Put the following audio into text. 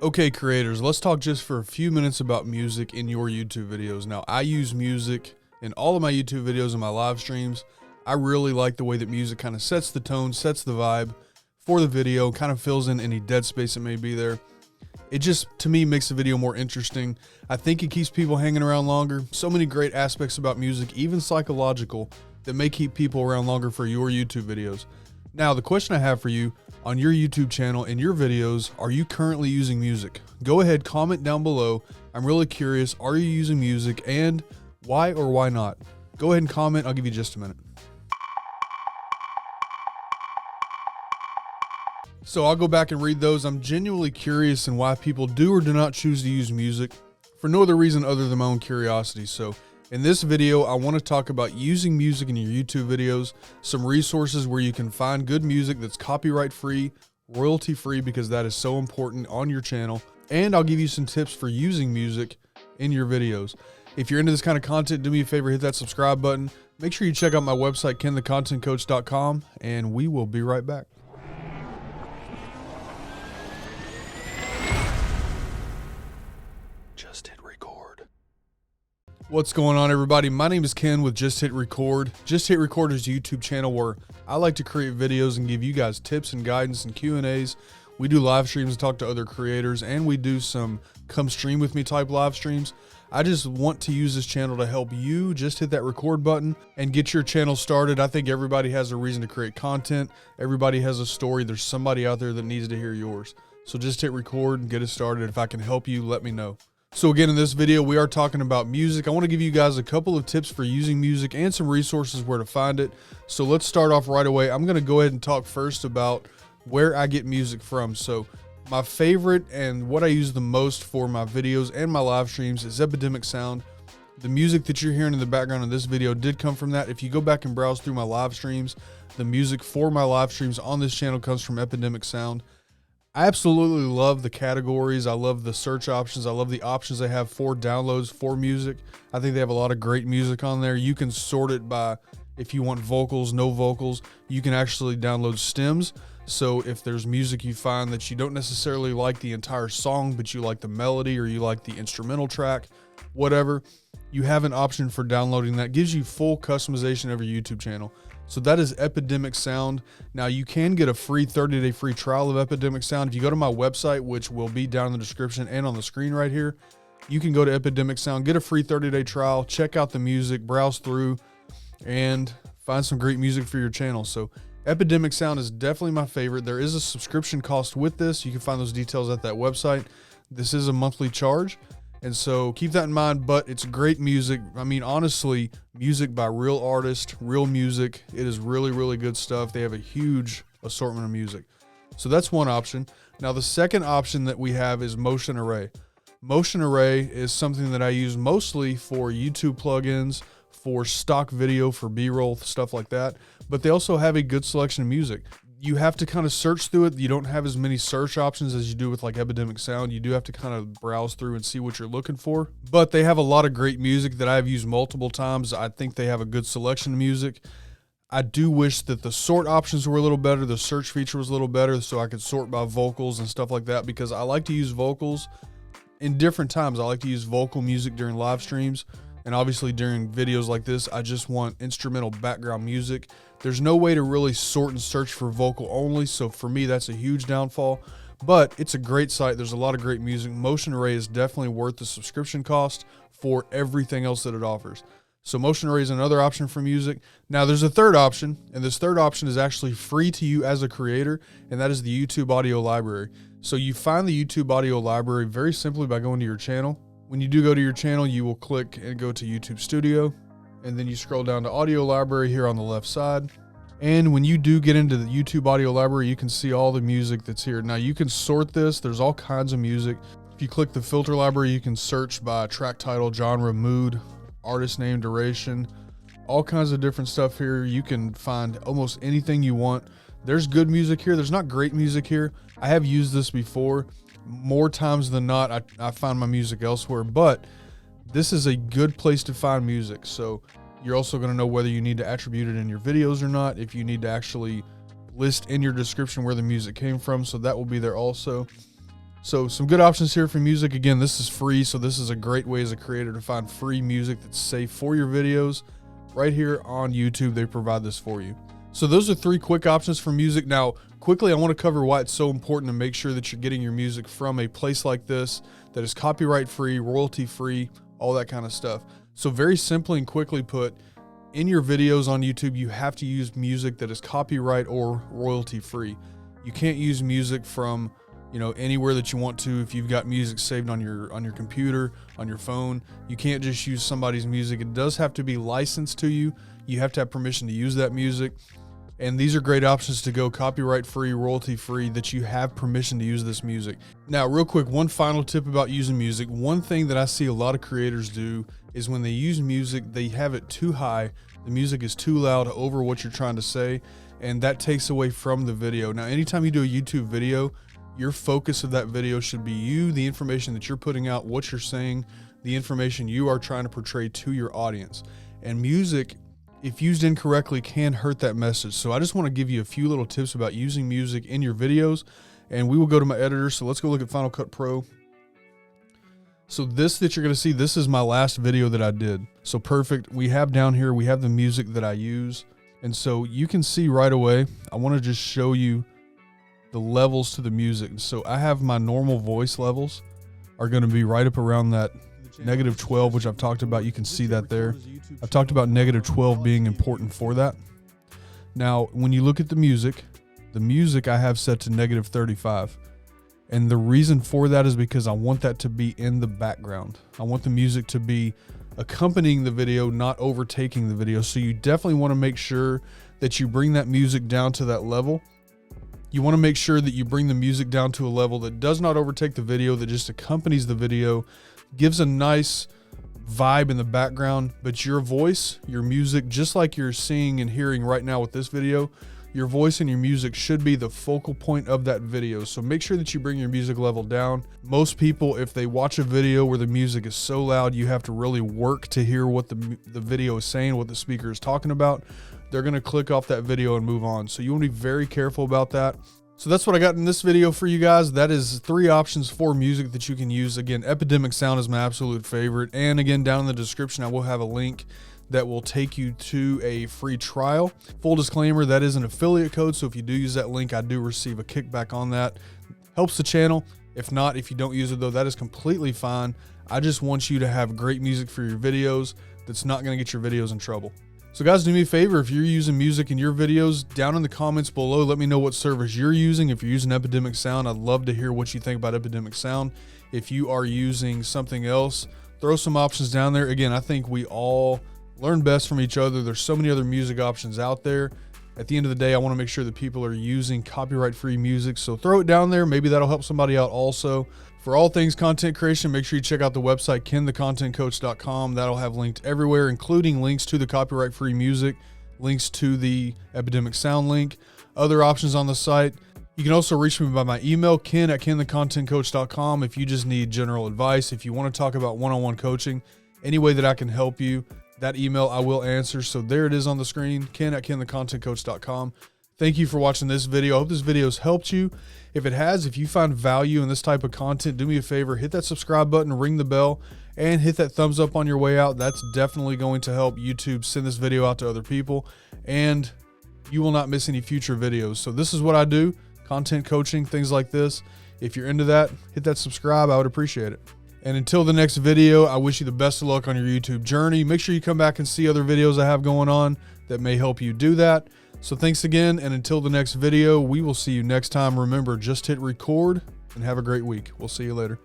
Okay, creators, let's talk just for a few minutes about music in your YouTube videos. Now, I use music in all of my YouTube videos and my live streams. I really like the way that music kind of sets the tone, sets the vibe for the video, kind of fills in any dead space that may be there. It just, to me, makes the video more interesting. I think it keeps people hanging around longer. So many great aspects about music, even psychological, that may keep people around longer for your YouTube videos. Now, the question I have for you, on your YouTube channel, in your videos, are you currently using music? Go ahead, comment down below. I'm really curious, are you using music, and why or why not? Go ahead and comment, I'll give you just a minute. So I'll go back and read those. I'm genuinely curious in why people do or do not choose to use music for no other reason other than my own curiosity. So in this video, I want to talk about using music in your YouTube videos, some resources where you can find good music that's copyright free, royalty free, because that is so important on your channel. And I'll give you some tips for using music in your videos. If you're into this kind of content, do me a favor, hit that subscribe button. Make sure you check out my website, kenthecontentcoach.com, and we will be right back. Just hit record. What's going on, everybody? My name is Ken with Just Hit Record. Just Hit Record is a YouTube channel where I like to create videos and give you guys tips and guidance and Q&As. We do live streams and talk to other creators, and we do some come stream with me type live streams. I just want to use this channel to help you just hit that record button and get your channel started. I think everybody has a reason to create content. Everybody has a story. There's somebody out there that needs to hear yours. So just hit record and get it started. If I can help you, let me know. So again, in this video, we are talking about music. I want to give you guys a couple of tips for using music and some resources where to find it. So let's start off right away. I'm going to go ahead and talk first about where I get music from. So my favorite and what I use the most for my videos and my live streams is Epidemic Sound. The music that you're hearing in the background of this video did come from that. If you go back and browse through my live streams, the music for my live streams on this channel comes from Epidemic Sound. I absolutely love the categories. I love the search options. I love the options they have for downloads for music. I think they have a lot of great music on there. You can sort it by if you want vocals, no vocals. You can actually download stems. So if there's music you find that you don't necessarily like the entire song, but you like the melody or you like the instrumental track, whatever, you have an option for downloading that. Gives you full customization of your YouTube channel. So that is Epidemic Sound. Now you can get a free 30-day free trial of Epidemic Sound. If you go to my website, which will be down in the description and on the screen right here, you can go to Epidemic Sound, get a free 30-day trial, check out the music, browse through, and find some great music for your channel. So Epidemic Sound is definitely my favorite. There is a subscription cost with this. You can find those details at that website. This is a monthly charge, and so keep that in mind, but it's great music. I mean, honestly, music by real artists, real music. It is really, really good stuff. They have a huge assortment of music. So that's one option. Now, the second option that we have is Motion Array. Motion Array is something that I use mostly for YouTube plugins, for stock video, for B-roll, stuff like that. But they also have a good selection of music. You have to kind of search through it. You don't have as many search options as you do with like Epidemic Sound. You do have to kind of browse through and see what you're looking for. But they have a lot of great music that I've used multiple times. I think they have a good selection of music. I do wish that the sort options were a little better. The search feature was a little better so I could sort by vocals and stuff like that, because I like to use vocals in different times. I like to use vocal music during live streams. And obviously during videos like this, I just want instrumental background music. There's no way to really sort and search for vocal only. So for me, that's a huge downfall, but it's a great site. There's a lot of great music. Motion Array is definitely worth the subscription cost for everything else that it offers. So Motion Array is another option for music. Now there's a third option, and this third option is actually free to you as a creator, and that is the YouTube audio library. So you find the YouTube audio library very simply by going to your channel. When you do go to your channel, you will click and go to YouTube Studio, and then you scroll down to Audio Library here on the left side. And when you do get into the YouTube Audio Library, you can see all the music that's here. Now you can sort this. There's all kinds of music. If you click the filter library, you can search by track title, genre, mood, artist name, duration, all kinds of different stuff here. You can find almost anything you want. There's good music here. There's not great music here. I have used this before. More times than not, I find my music elsewhere, but this is a good place to find music. So you're also going to know whether you need to attribute it in your videos or not, if you need to actually list in your description where the music came from, so that will be there also. So some good options here for music. Again, this is free, so this is a great way as a creator to find free music that's safe for your videos. Right here on YouTube, they provide this for you. So those are 3 quick options for music. Now, quickly, I want to cover why it's so important to make sure that you're getting your music from a place like this that is copyright free, royalty free, all that kind of stuff. So very simply and quickly put, in your videos on YouTube, you have to use music that is copyright or royalty free. You can't use music from, anywhere that you want to. If you've got music saved on your computer, on your phone, you can't just use somebody's music. It does have to be licensed to you. You have to have permission to use that music. And these are great options to go copyright free, royalty free, that you have permission to use this music. Now, real quick, one final tip about using music. One thing that I see a lot of creators do is when they use music, they have it too high. The music is too loud over what you're trying to say, and that takes away from the video. Now, anytime you do a YouTube video, your focus of that video should be you, the information that you're putting out, what you're saying, the information you are trying to portray to your audience. And music, if used incorrectly, can hurt that message. So I just want to give you a few little tips about using music in your videos, and we will go to my editor. So let's go look at Final Cut Pro. So this that you're going to see, this is my last video that I did. So perfect. We have down here, we have the music that I use. And so you can see right away, I want to just show you the levels to the music. So I have my normal voice levels are going to be right up around that -12, which I've talked about. You can see that there. I've talked about -12 being important for that. Now, when you look at the music I have set to -35. And the reason for that is because I want that to be in the background. I want the music to be accompanying the video, not overtaking the video. So you definitely want to make sure that you bring that music down to that level. You want to make sure that you bring the music down to a level that does not overtake the video, that just accompanies the video, gives a nice vibe in the background, but your voice, your music, just like you're seeing and hearing right now with this video, your voice and your music should be the focal point of that video. So make sure that you bring your music level down. Most people, if they watch a video where the music is so loud, you have to really work to hear what the video is saying, what the speaker is talking about, they're going to click off that video and move on. So you want to be very careful about that. So that's what I got in this video for you guys. That is 3 options for music that you can use. Again, Epidemic sound is my absolute favorite. And again, down in the description, I will have a link that will take you to a free trial. Full disclaimer, that is an affiliate code. So if you do use that link, I do receive a kickback on that. Helps the channel. If not, if you don't use it though, that is completely fine. I just want you to have great music for your videos that's not going to get your videos in trouble. So guys, do me a favor, if you're using music in your videos, down in the comments below, let me know what service you're using. If you're using Epidemic sound, I'd love to hear what you think about Epidemic sound. If you are using something else, throw some options down there. Again, I think we all learn best from each other. There's so many other music options out there. At the end of the day, I want to make sure that people are using copyright-free music. So throw it down there. Maybe that'll help somebody out also. For all things content creation, make sure you check out the website, kenthecontentcoach.com. That'll have linked everywhere, including links to the copyright-free music, links to the Epidemic sound link, other options on the site. You can also reach me by my email, ken@kenthecontentcoach.com, if you just need general advice. If you want to talk about one-on-one coaching, any way that I can help you, that email I will answer. So there it is on the screen, ken@kenthecontentcoach.com. Thank you for watching this video. I hope this video has helped you. If it has, if you find value in this type of content, do me a favor, hit that subscribe button, ring the bell, and hit that thumbs up on your way out. That's definitely going to help YouTube send this video out to other people, and you will not miss any future videos. So this is what I do, content coaching, things like this. If you're into that, hit that subscribe. I would appreciate it. And until the next video, I wish you the best of luck on your YouTube journey. Make sure you come back and see other videos I have going on that may help you do that. So thanks again, and until the next video, we will see you next time. Remember, just hit record and have a great week. We'll see you later.